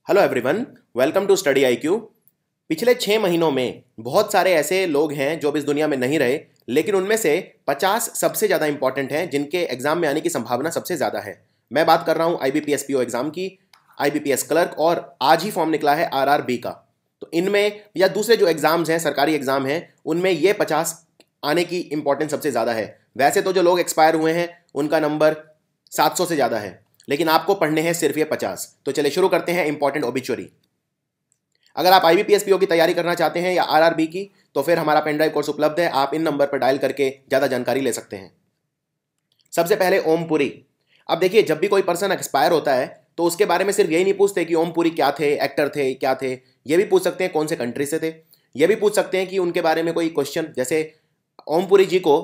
Hello everyone, welcome to Study IQ. पिछले 6 महीनों में बहुत सारे ऐसे लोग हैं जो अब इस दुनिया में नहीं रहे, लेकिन उनमें से 50 सबसे ज़्यादा इंपॉर्टेंट हैं जिनके एग्जाम में आने की संभावना सबसे ज़्यादा है। मैं बात कर रहा हूँ IBPS PO एग्जाम की, IBPS क्लर्क, और आज ही फॉर्म निकला है RRB का। तो इनमें या दूसरे जो एग्जाम्स हैं, सरकारी एग्जाम हैं, उनमें ये 50 आने की इंपॉर्टेंस सबसे ज़्यादा है। वैसे तो जो लोग एक्सपायर हुए हैं उनका नंबर 700 से ज़्यादा है, लेकिन आपको पढ़ने हैं सिर्फ ये 50। तो चलिए शुरू करते हैं इंपॉर्टेंट ओबिचुअरी। अगर आप IBPS PO की तैयारी करना चाहते हैं या RRB की, तो फिर हमारा पेन ड्राइव कोर्स उपलब्ध है। आप इन नंबर पर डायल करके ज़्यादा जानकारी ले सकते हैं। सबसे पहले ओम पुरी। अब देखिए, जब भी कोई पर्सन एक्सपायर होता है तो उसके बारे में सिर्फ यही नहीं पूछते कि ओम पुरी क्या थे, एक्टर थे, क्या थे। ये भी पूछ सकते हैं कौन से कंट्री से थे। ये भी पूछ सकते हैं कि उनके बारे में कोई क्वेश्चन, जैसे ओम पुरी जी को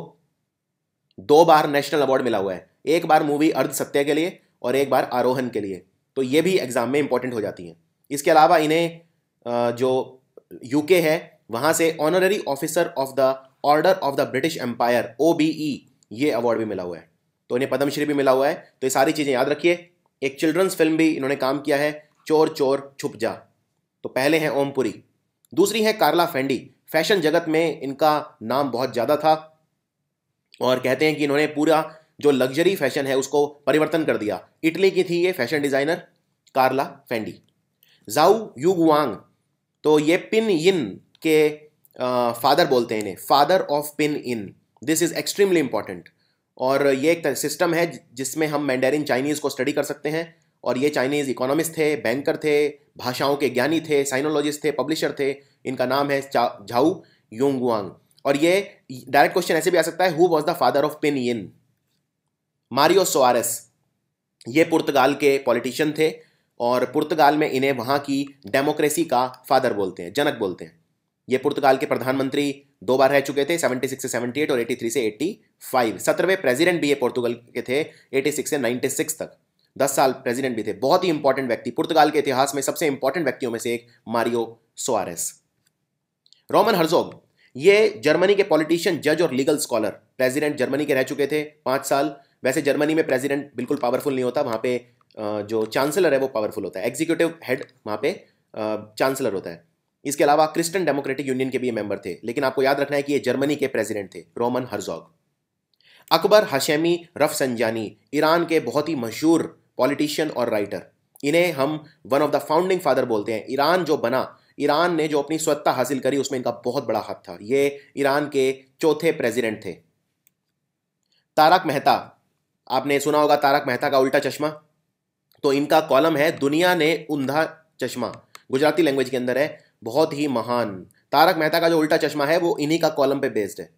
2 बार नेशनल अवार्ड मिला हुआ है, एक बार मूवी अर्ध सत्य के लिए और एक बार आरोहण के लिए। तो ये भी एग्जाम में इंपॉर्टेंट हो जाती हैं। इसके अलावा इन्हें जो यूके है वहाँ से honorary officer of the order of the British Empire OBE ये अवार्ड भी मिला हुआ है। तो इन्हें पद्मश्री भी मिला हुआ है। तो ये सारी चीज़ें याद रखिए। एक चिल्ड्रंस फिल्म भी इन्होंने काम किया है, चोर चोर छुप जा। तो पहले हैं ओम पुरी। दूसरी है कार्ला फैंडी। फैशन जगत में इनका नाम बहुत ज़्यादा था और कहते हैं कि इन्होंने पूरा जो लग्जरी फैशन है उसको परिवर्तन कर दिया। इटली की थी ये फैशन डिज़ाइनर कार्ला फैंडी। जाऊ युगवांग, तो ये पिन इन के फादर बोलते हैं इन्हें, father of pin in. This is extremely important. और ये एक सिस्टम है जिसमें हम मैंडेरिन चाइनीज़ को स्टडी कर सकते हैं। और ये चाइनीज़ इकोनॉमिस्ट थे, बैंकर थे, भाषाओं के ज्ञानी थे, साइनोलॉजिस्ट थे, पब्लिशर थे। इनका नाम है झाऊ युंगवांग। और ये डायरेक्ट क्वेश्चन ऐसे भी आ सकता है, who was the father of pin in. Mario Soares, ये पुर्तगाल के पॉलिटिशियन थे और पुर्तगाल में इन्हें वहाँ की डेमोक्रेसी का फादर बोलते हैं, जनक बोलते हैं। ये पुर्तगाल के प्रधानमंत्री 2 बार रह चुके थे, 76 से 78 और 83 से 85। 17वें प्रेसिडेंट भी ये पुर्तगाल के थे, 86 से 96 तक 10 साल प्रेसिडेंट भी थे। बहुत ही इंपॉर्टेंट व्यक्ति, पुर्तगाल के इतिहास में सबसे इंपॉर्टेंट व्यक्तियों में से एक मारियो सोआरेस। रोमन हर्जोग, ये जर्मनी के पॉलिटिशियन, जज और लीगल स्कॉलर, प्रेसिडेंट जर्मनी के रह चुके थे 5 साल। वैसे जर्मनी में प्रेसिडेंट बिल्कुल पावरफुल नहीं होता, वहाँ पे जो चांसलर है वो पावरफुल होता है। एग्जीक्यूटिव हेड वहाँ पे चांसलर होता है। इसके अलावा क्रिश्चियन डेमोक्रेटिक यूनियन के भी ये मेंबर थे, लेकिन आपको याद रखना है कि ये जर्मनी के प्रेसिडेंट थे, Roman Herzog. Akbar Hashmi Rafsanjani, Iran के बहुत ही मशहूर पॉलिटिशियन और राइटर। इन्हें हम one of the founding father बोलते हैं। ईरान जो बना, ईरान ने जो अपनी स्वतंत्रता हासिल करी, उसमें इनका बहुत बड़ा हाथ था। ये ईरान के 4थे प्रेसिडेंट थे। तारक मेहता, आपने सुना होगा तारक मेहता का उल्टा चश्मा। तो इनका कॉलम है दुनिया ने उंधा चश्मा, गुजराती लैंग्वेज के अंदर है, बहुत ही महान। तारक मेहता का जो उल्टा चश्मा है वो इन्हीं का कॉलम पे बेस्ड है।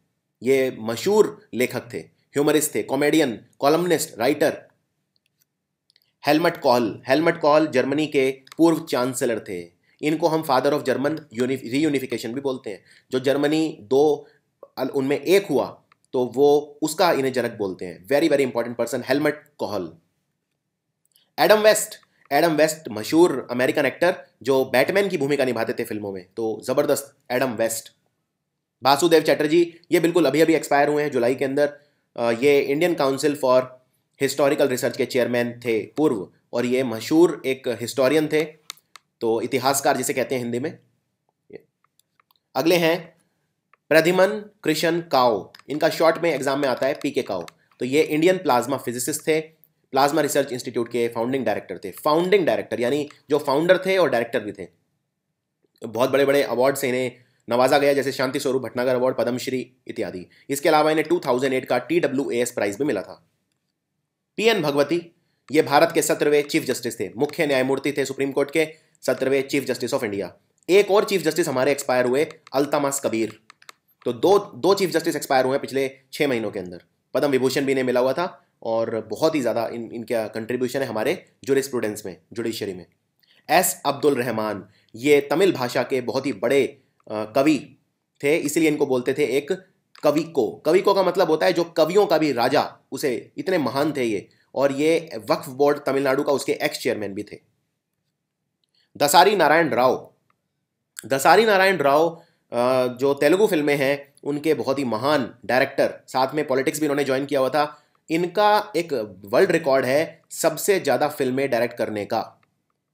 ये मशहूर लेखक थे, ह्यूमरिस्ट थे, comedian, columnist, writer. Helmut Kohl, Helmut Kohl Germany के पूर्व चांसलर थे। इनको हम फादर ऑफ जर्मन रीयूनिफिकेशन भी बोलते हैं। जो जर्मनी 2 उनमें एक हुआ तो वो उसका इन्हें जनक बोलते हैं। Very very important person Helmut Kohl. Adam West, Adam West मशहूर अमेरिकन एक्टर जो बैटमैन की भूमिका निभाते थे फिल्मों में, तो जबरदस्त एडम वेस्ट। वासुदेव चैटर्जी, ये बिल्कुल अभी अभी एक्सपायर हुए हैं जुलाई के अंदर। ये Indian council for historical research के चेयरमैन थे पूर्व, और ये मशहूर एक हिस्टोरियन थे, तो इतिहासकार जिसे कहते हैं हिंदी में। अगले हैं प्रद्युमन कृष्ण काओ। इनका शॉर्ट में एग्जाम में आता है PK काओ। तो ये इंडियन प्लाज्मा फिजिसिस्ट थे, प्लाज्मा रिसर्च इंस्टीट्यूट के फाउंडिंग डायरेक्टर थे। फाउंडिंग डायरेक्टर यानी जो फाउंडर थे और डायरेक्टर भी थे। बहुत बड़े बड़े अवार्ड से इन्हें नवाजा गया, जैसे शांति स्वरूप भटनागर अवार्ड, पद्मश्री इत्यादि। इसके अलावा इन्हें 2008 का TWAS प्राइज भी मिला था। PN भगवती, ये भारत के 17वें चीफ जस्टिस थे, मुख्य न्यायमूर्ति थे सुप्रीम कोर्ट के, 17वें चीफ जस्टिस ऑफ इंडिया। एक और चीफ जस्टिस हमारे एक्सपायर हुए, अल्तमस कबीर। तो दो चीफ जस्टिस एक्सपायर हुए हैं पिछले 6 महीनों के अंदर। पद्म विभूषण भी इन्हें मिला हुआ था और बहुत ही ज़्यादा इनका कंट्रीब्यूशन है हमारे जुरिस्प्रूडेंस में, जुडिशरी में। S अब्दुल रहमान, ये तमिल भाषा के बहुत ही बड़े कवि थे, इसलिए इनको बोलते थे एक कवि को। कवि को का मतलब होता है जो कवियों का भी राजा, उसे इतने महान थे ये। और ये वक्फ बोर्ड तमिलनाडु का उसके एक्स चेयरमैन भी थे। दसारी नारायण राव, दसारी नारायण राव जो तेलुगु फिल्में हैं उनके बहुत ही महान डायरेक्टर, साथ में पॉलिटिक्स भी इन्होंने ज्वाइन किया हुआ था। इनका एक वर्ल्ड रिकॉर्ड है सबसे ज़्यादा फिल्में डायरेक्ट करने का।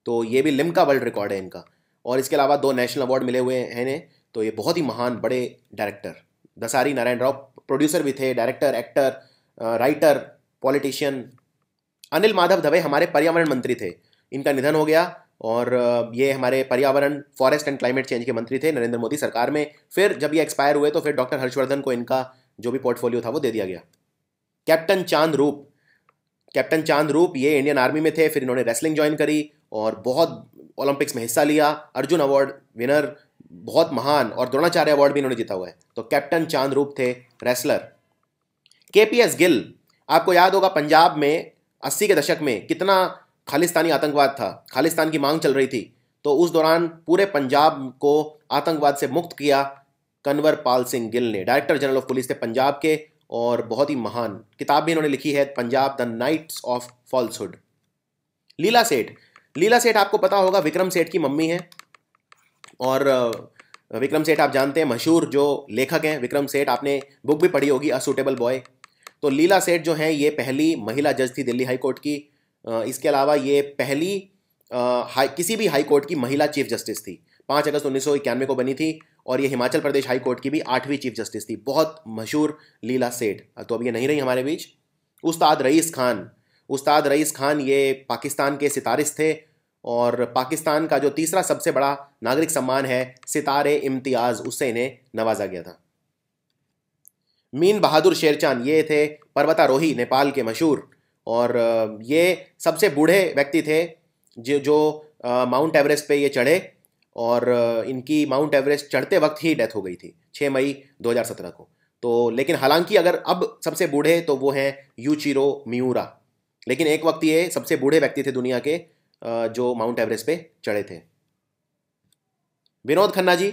तो ये भी लिम्का वर्ल्ड रिकॉर्ड है इनका। और इसके अलावा 2 नेशनल अवार्ड मिले हुए हैं इन्हें। तो ये बहुत ही महान बड़े डायरेक्टर, दसारी नारायण राव प्रोड्यूसर भी थे, director, actor, writer, politician. Anil Madhav Dave हमारे पर्यावरण मंत्री थे, इनका निधन हो गया। और ये हमारे पर्यावरण, फॉरेस्ट एंड क्लाइमेट चेंज के मंत्री थे नरेंद्र मोदी सरकार में। फिर जब ये एक्सपायर हुए तो फिर डॉक्टर हर्षवर्धन को इनका जो भी पोर्टफोलियो था वो दे दिया गया। कैप्टन चांद रूप, कैप्टन चांद रूप ये इंडियन आर्मी में थे, फिर इन्होंने रेसलिंग ज्वाइन करी और बहुत ओलंपिक्स में हिस्सा लिया, अर्जुन अवार्ड विनर, बहुत महान, और द्रोणाचार्य अवार्ड भी इन्होंने जीता हुआ है। तो कैप्टन चांद रूप थे रेसलर। केपीएस गिल, आपको याद होगा पंजाब में 80 के दशक में कितना खालिस्तानी आतंकवाद था, खालिस्तान की मांग चल रही थी। तो उस दौरान पूरे पंजाब को आतंकवाद से मुक्त किया कन्वर पाल सिंह गिल ने, डायरेक्टर जनरल ऑफ पुलिस थे पंजाब के। और बहुत ही महान किताब भी इन्होंने लिखी है, Punjab the knights of falsehood. Leela Seth, Leela सेठ आपको पता होगा विक्रम सेठ की मम्मी है। और विक्रम सेठ आप जानते हैं, मशहूर जो लेखक हैं विक्रम सेठ, आपने बुक भी पढ़ी होगी अ सूटेबल बॉय। तो लीला सेठ जो हैं ये पहली महिला जज थी दिल्ली हाई कोर्ट की। इसके अलावा ये पहली किसी भी हाई कोर्ट की महिला चीफ जस्टिस थी। 5 अगस्त 1991 को बनी थी। और ये हिमाचल प्रदेश हाई कोर्ट की भी 8वीं चीफ जस्टिस थी। बहुत मशहूर लीला सेठ। तो अब ये नहीं रही हमारे बीच। उस्ताद रईस खान, उस्ताद रईस खान ये पाकिस्तान के सितारिस थे। और पाकिस्तान का जो तीसरा सबसे बड़ा नागरिक सम्मान है सितारे इम्तियाज, उससे इन्हें नवाजा गया था। मीन बहादुर शेरचान ये थे पर्वतारोही नेपाल के मशहूर। और ये सबसे बूढ़े व्यक्ति थे जो माउंट एवरेस्ट पे ये चढ़े। और इनकी माउंट एवरेस्ट चढ़ते वक्त ही डेथ हो गई थी 6 मई 2017 को। तो लेकिन हालांकि अगर अब सबसे बूढ़े तो वो हैं यूचिरो मियूरा, लेकिन एक वक्त ये सबसे बूढ़े व्यक्ति थे दुनिया के जो माउंट एवरेस्ट पे चढ़े थे। विनोद खन्ना जी,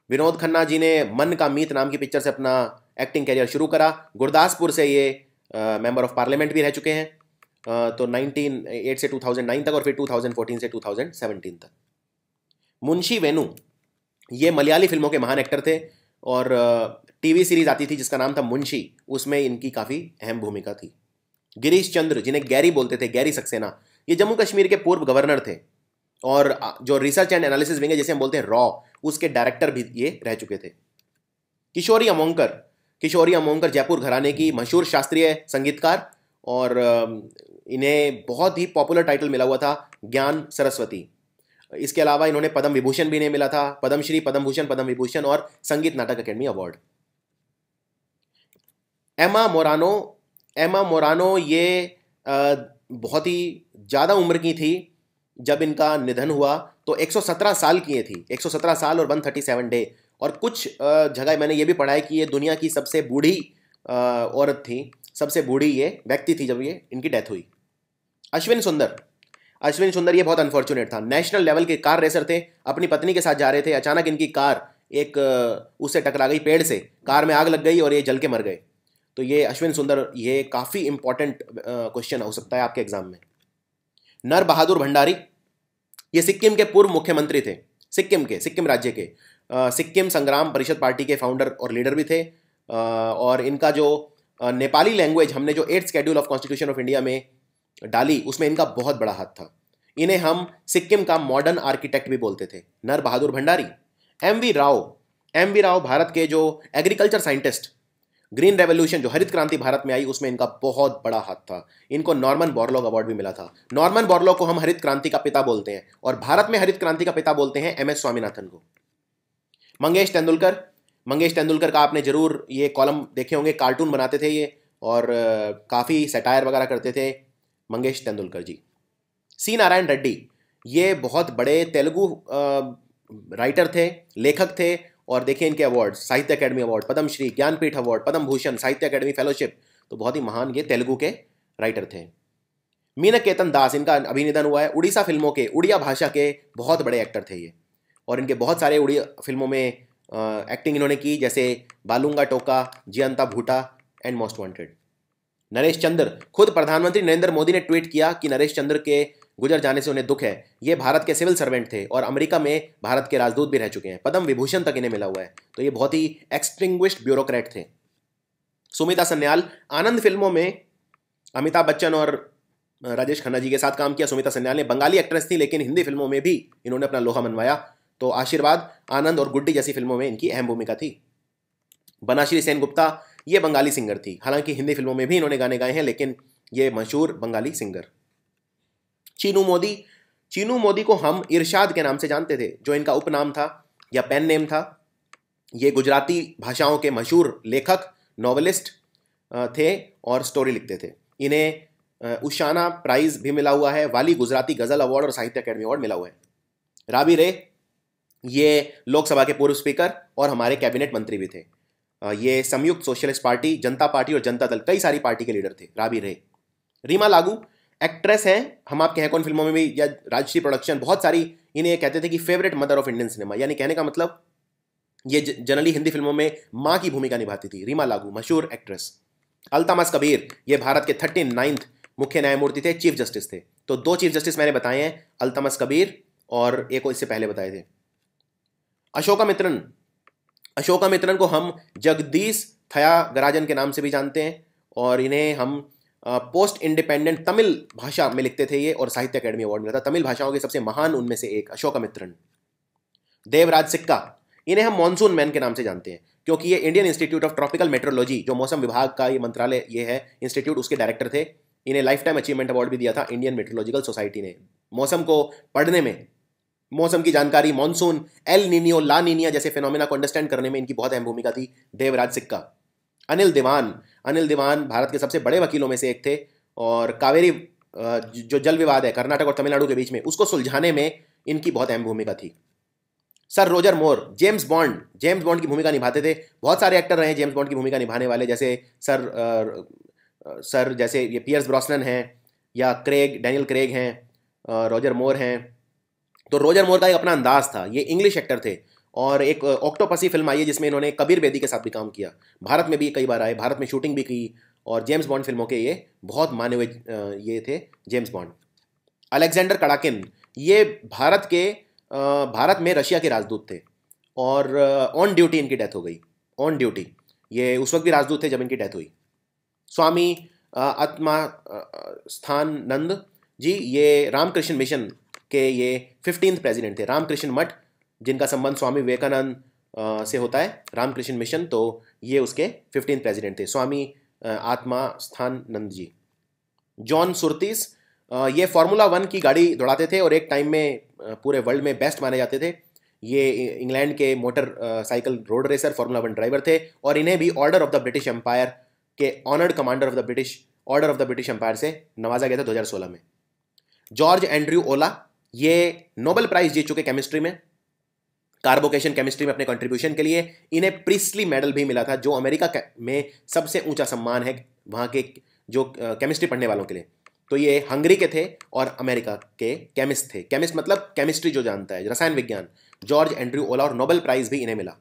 विनोद खन्ना जी ने मन का मीत नाम की पिक्चर से अपना एक्टिंग करियर शुरू करा। गुरदासपुर से ये मेंबर ऑफ पार्लियामेंट भी रह चुके हैं। तो 1908 से 2009 तक और फिर 2014 से 2017 तक। मुंशी वेणु ये मलयाली फिल्मों के महान एक्टर थे। और टीवी सीरीज आती थी जिसका नाम था मुंशी, उसमें इनकी काफ़ी अहम भूमिका थी। गिरीश चंद्र जिन्हें गैरी बोलते थे, गैरी सक्सेना, ये जम्मू कश्मीर के पूर्व गवर्नर थे। और जो रिसर्च एंड एनालिसिस विंग है जिसे हम बोलते हैं रॉ, उसके डायरेक्टर भी ये रह चुके थे। किशोरी अमोंकर, किशोरी अमोंकर जयपुर घराने की मशहूर शास्त्रीय संगीतकार। और इन्हें बहुत ही पॉपुलर टाइटल मिला हुआ था ज्ञान सरस्वती। इसके अलावा इन्होंने पद्म विभूषण भी इन्हें मिला था, पद्मश्री, पद्म भूषण, पद्म विभूषण और संगीत नाटक अकेडमी अवार्ड। एमा मोरानो, एमा मोरानो ये बहुत ही ज़्यादा उम्र की थी जब इनका निधन हुआ। तो 117 साल की ये थी, 117 साल और 137 डे। और कुछ जगह मैंने ये भी पढ़ा है कि ये दुनिया की सबसे बूढ़ी औरत थी, सबसे बूढ़ी ये व्यक्ति थी जब ये इनकी डेथ हुई। अश्विन सुंदर, अश्विन सुंदर ये बहुत अनफॉर्चुनेट था। नेशनल लेवल के कार रेसर थे, अपनी पत्नी के साथ जा रहे थे, अचानक इनकी कार एक उससे टकरा गई, पेड़ से, कार में आग लग गई और ये जल के मर गए। तो ये अश्विन सुंदर, ये काफ़ी इंपॉर्टेंट क्वेश्चन हो सकता है आपके एग्जाम में। नर बहादुर भंडारी ये सिक्किम के पूर्व मुख्यमंत्री थे, सिक्किम राज्य के। सिक्किम संग्राम परिषद पार्टी के फाउंडर और लीडर भी थे। और इनका जो नेपाली लैंग्वेज हमने जो 8th schedule of constitution of India में डाली, उसमें इनका बहुत बड़ा हाथ था। इन्हें हम सिक्किम का मॉडर्न आर्किटेक्ट भी बोलते थे, नर बहादुर भंडारी। एमवी राव भारत के जो एग्रीकल्चर साइंटिस्ट, ग्रीन रेवोल्यूशन जो हरित क्रांति भारत में आई उसमें इनका बहुत बड़ा हाथ था। इनको नॉर्मन बोरलॉग अवार्ड भी मिला था। नॉर्मन बोरलॉग को हम हरित क्रांति का पिता बोलते हैं और भारत में हरित क्रांति का पिता बोलते हैं MS स्वामीनाथन को। मंगेश तेंदुलकर का आपने जरूर ये कॉलम देखे होंगे, कार्टून बनाते थे ये और काफ़ी सटायर वगैरह करते थे मंगेश तेंदुलकर जी। सी नारायण रेड्डी ये बहुत बड़े तेलुगु राइटर थे, लेखक थे। और देखिए इनके award, Sahitya academy award, Padmashri, Jnanpith award, Padma Bhushan, Sahitya academy fellowship. तो बहुत ही महान ये तेलुगु के राइटर थे। मीनकेतन दास, इनका अभी निधन हुआ है। उड़ीसा फिल्मों के, उड़िया भाषा के बहुत बड़े एक्टर थे ये। और इनके बहुत सारे उड़िया फिल्मों में एक्टिंग इन्होंने की, जैसे बालूंगा टोका, जियंता भूटा एंड मोस्ट वांटेड। नरेश चंद्र, खुद प्रधानमंत्री नरेंद्र मोदी ने ट्वीट किया कि नरेश चंद्र के गुजर जाने से उन्हें दुख है। ये भारत के सिविल सर्वेंट थे और अमेरिका में भारत के राजदूत भी रह चुके हैं। पद्म विभूषण तक इन्हें मिला हुआ है। तो ये बहुत ही एक्सटिंग्विश्ड ब्यूरोक्रेट थे। सुमिता सन्याल, आनंद फिल्मों में अमिताभ बच्चन और राजेश खन्ना जी के साथ काम किया। सुमिता सन्याल ने बंगाली एक्ट्रेस थी, लेकिन हिंदी फिल्मों में भी इन्होंने अपना लोहा मनवाया। तो आशीर्वाद, आनंद और गुड्डी जैसी फिल्मों में इनकी अहम भूमिका थी। बनाश्री सेनगुप्ता ये बंगाली सिंगर थी, हालांकि हिंदी फिल्मों में भी इन्होंने गाने गाए हैं, लेकिन ये मशहूर बंगाली सिंगर। चीनू मोदी, चीनू मोदी को हम इरशाद के नाम से जानते थे, जो इनका उपनाम था या पेन नेम था। ये गुजराती भाषाओं के मशहूर लेखक, नॉवेलिस्ट थे और स्टोरी लिखते थे। इन्हें उशाना प्राइज भी मिला हुआ है, वाली गुजराती गजल अवार्ड और साहित्य अकेडमी अवार्ड मिला हुआ है। राबी रे ये लोकसभा के पूर्व स्पीकर और हमारे कैबिनेट मंत्री भी थे। ये संयुक्त सोशलिस्ट पार्टी, जनता पार्टी और जनता दल, कई सारी पार्टी के लीडर थे राबी रे। रीमा लागू एक्ट्रेस हैं, हम आपके हैं कौन फिल्मों में भी या राजश्री प्रोडक्शन, बहुत सारी। इन्हें कहते थे कि favourite mother of Indian cinema, यानी कहने का मतलब ये जनरली हिंदी फिल्मों में माँ की भूमिका निभाती थी। रीमा लागू मशहूर एक्ट्रेस। अल्तामस कबीर ये भारत के 39th मुख्य न्यायमूर्ति थे, चीफ जस्टिस थे। तो 2 चीफ जस्टिस मैंने बताए हैं, अल्तामस कबीर और एक को इससे पहले बताए थे। अशोकामित्रन, अशोकामित्रन को हम जगदीश थयागराजन के नाम से भी जानते हैं, और इन्हें हम पोस्ट इंडिपेंडेंट तमिल भाषा में लिखते थे ये, और साहित्य अकेडमी अवार्ड मिला था। तमिल भाषाओं के सबसे महान उनमें से एक अशोकामित्रन। देवराज सिक्का, इन्हें हम मॉनसून मैन के नाम से जानते हैं, क्योंकि ये Indian institute of tropical metrology, जो मौसम विभाग का ये मंत्रालय ये है इंस्टीट्यूट, उसके डायरेक्टर थे। इन्हें लाइफ टाइम अचीवमेंट अवार्ड भी दिया था इंडियन मेट्रोलॉजिकल सोसाइटी ने। मौसम को पढ़ने में, मौसम की जानकारी, मॉनसून, एल नीनियो, ला नीनिया जैसे फिनोमिना को अंडरस्टैंड करने में इनकी बहुत अहम भूमिका थी। देवराज सिक्का। अनिल दीवान, अनिल दीवान भारत के सबसे बड़े वकीलों में से एक थे, और कावेरी जो जल विवाद है कर्नाटक और तमिलनाडु के बीच में, उसको सुलझाने में इनकी बहुत अहम भूमिका थी। सर रोजर मोर, जेम्स बॉन्ड, जेम्स बॉन्ड की भूमिका निभाते थे। बहुत सारे एक्टर रहे जेम्स बॉन्ड की भूमिका निभाने वाले, जैसे सर जैसे ये पियर्स ब्रॉसनन हैं, या क्रेग, डैनियल क्रेग हैं, रोजर मोर हैं। तो रोजर मोर का एक अपना अंदाज था, ये इंग्लिश एक्टर थे। और एक ऑक्टोपसी फिल्म आई है जिसमें इन्होंने कबीर बेदी के साथ भी काम किया। भारत में भी कई बार आए, भारत में शूटिंग भी की, और जेम्स बॉन्ड फिल्मों के ये बहुत माने हुए ये थे जेम्स बॉन्ड। अलेक्जेंडर कड़ाकिन, ये भारत में रशिया के राजदूत थे, और ऑन ड्यूटी इनकी डेथ हो गई। ऑन ड्यूटी, ये उस वक्त भी राजदूत थे जब इनकी डेथ हुई। स्वामी आत्मा स्थानंद जी, ये रामकृष्ण मिशन के ये 15th प्रेसिडेंट थे। रामकृष्ण मठ, जिनका संबंध स्वामी विवेकानंद से होता है, रामकृष्ण मिशन, तो ये उसके 15th प्रेसिडेंट थे, स्वामी आत्मा स्थानंद जी। जॉन सुरतीस, ये फार्मूला 1 की गाड़ी दौड़ाते थे और एक टाइम में पूरे वर्ल्ड में बेस्ट माने जाते थे। ये इंग्लैंड के motorcycle road racer, formula 1 driver थे, और इन्हें भी order of the British empire के honoured commander of the British order of the British empire से नवाजा गया था 2016 में। जॉर्ज एंड्रयू ओला, ये नोबेल प्राइज जीत चुके केमिस्ट्री में, कार्बोकेशन केमिस्ट्री में अपने कंट्रीब्यूशन के लिए। इन्हें प्रिस्टली मेडल भी मिला था, जो अमेरिका में सबसे ऊंचा सम्मान है वहाँ के जो केमिस्ट्री पढ़ने वालों के लिए। तो ये हंगरी के थे और अमेरिका के केमिस्ट थे। केमिस्ट मतलब केमिस्ट्री जो जानता है, रसायन विज्ञान। जॉर्ज एंड्रयू ओला, और नोबेल प्राइज भी इन्हें मिला।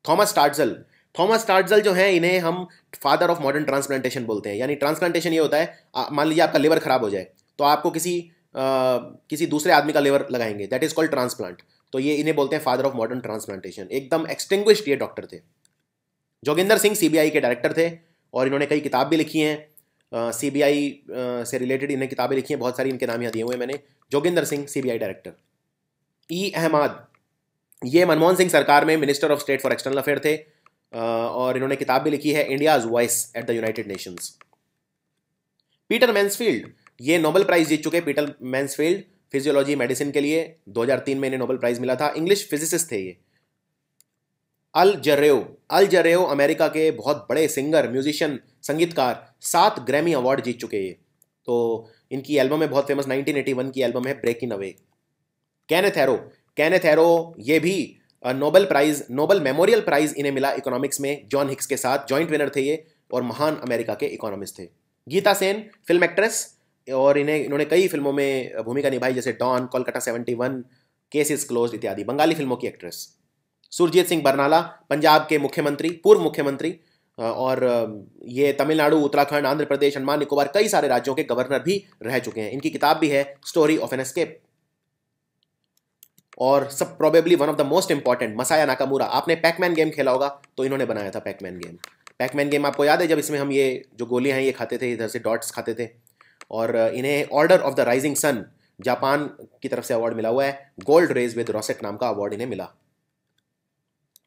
थॉमस टार्टजल, थॉमस टार्टजल जो है, इन्हें हम फादर ऑफ मॉडर्न ट्रांसप्लांटेशन बोलते हैं। यानी ट्रांसप्लांटेशन ये होता है, मान लीजिए आपका लिवर खराब हो जाए, तो आपको किसी दूसरे आदमी का लिवर लगाएंगे, दैट इज कॉल्ड ट्रांसप्लांट। तो ये इन्हें बोलते हैं फादर ऑफ मॉडर्न ट्रांसप्लांटेशन। एकदम एक्सटिंग्विश्ड ये डॉक्टर थे। जोगिंदर सिंह सीबीआई के डायरेक्टर थे, और इन्होंने कई किताब भी लिखी हैं, सीबीआई से रिलेटेड इन्हें किताबें लिखी हैं बहुत सारी, इनके नाम यहाँ दिए हुए हैं मैंने। Joginder Singh CBI director. E Ahmed, ये मनमोहन सिंह सरकार में minister of state for external affair थे, और इन्होंने किताब भी लिखी है, India's voice at the United Nations. Peter Mansfield, ये नोबेल प्राइज जीत चुके। पीटर मैन्सफील्ड फिजियोलॉजी मेडिसिन के लिए 2003 में इन्हें नोबेल प्राइज मिला था। इंग्लिश फिजिसिस्ट थे ये। अल जरेओ अमेरिका के बहुत बड़े सिंगर, म्यूजिशियन, संगीतकार, 7 ग्रैमी अवार्ड जीत चुके ये। तो इनकी एल्बम है बहुत फेमस, 1981 की एल्बम है breaking away. Kenneth Arrow, ये भी नोबेल मेमोरियल प्राइज इन्हें मिला इकोनॉमिक्स में, जॉन हिक्स के साथ जॉइंट विनर थे ये, और महान अमेरिका के इकोनॉमिस्ट थे। गीता सेन फिल्म एक्ट्रेस, और इन्होंने कई फिल्मों में भूमिका निभाई, जैसे डॉन, कोलकाता 71, केस इज क्लोज्ड इत्यादि। बंगाली फिल्मों की एक्ट्रेस। सुरजीत सिंह बरनाला, पंजाब के मुख्यमंत्री, पूर्व मुख्यमंत्री, और ये तमिलनाडु, उत्तराखंड, आंध्र प्रदेश, अंडमान निकोबार, कई सारे राज्यों के गवर्नर भी रह चुके हैं। इनकी किताब भी है स्टोरी ऑफ एन एस्केप। और सब probably one of the most important, Masaya Nakamura. आपने पैकमैन गेम खेला होगा, तो इन्होंने बनाया था पैकमैन गेम। पैकमैन गेम आपको याद है, जब इसमें हम ये जो गोलियां हैं ये खाते थे, इधर से डॉट्स खाते थे। और इन्हें order of the rising sun Japan की तरफ से अवार्ड मिला हुआ है। गोल्ड रेज विद रोसेट नाम का अवार्ड इन्हें मिला।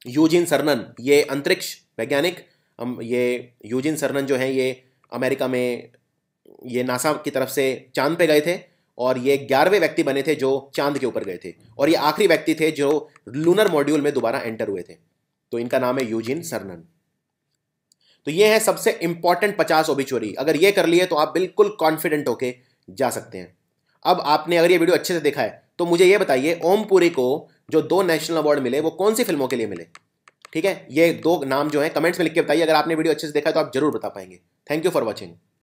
यूजिन सरनन, ये अंतरिक्ष वैज्ञानिक, ये यूजिन सरनन जो हैं ये अमेरिका में ये नासा की तरफ से चांद पे गए थे और ये 11वें व्यक्ति बने थे जो चांद के ऊपर गए थे और ये आखिरी व्यक्ति थे जो लूनर मॉड्यूल में दोबारा एंटर हुए थे। तो इनका नाम है यूजिन सरनन। तो ये है सबसे इंपॉर्टेंट 50 ओबिचुअरी। अगर ये कर लिए तो आप बिल्कुल कॉन्फिडेंट होके जा सकते हैं। अब आपने अगर ये वीडियो अच्छे से देखा है तो मुझे ये बताइए, ओम पुरी को जो 2 नेशनल अवार्ड मिले वो कौन सी फिल्मों के लिए मिले? ठीक है, ये 2 नाम जो है कमेंट्स में लिख के बताइए। अगर आपने वीडियो अच्छे से देखा है तो आप जरूर बता पाएंगे। Thank you for watching.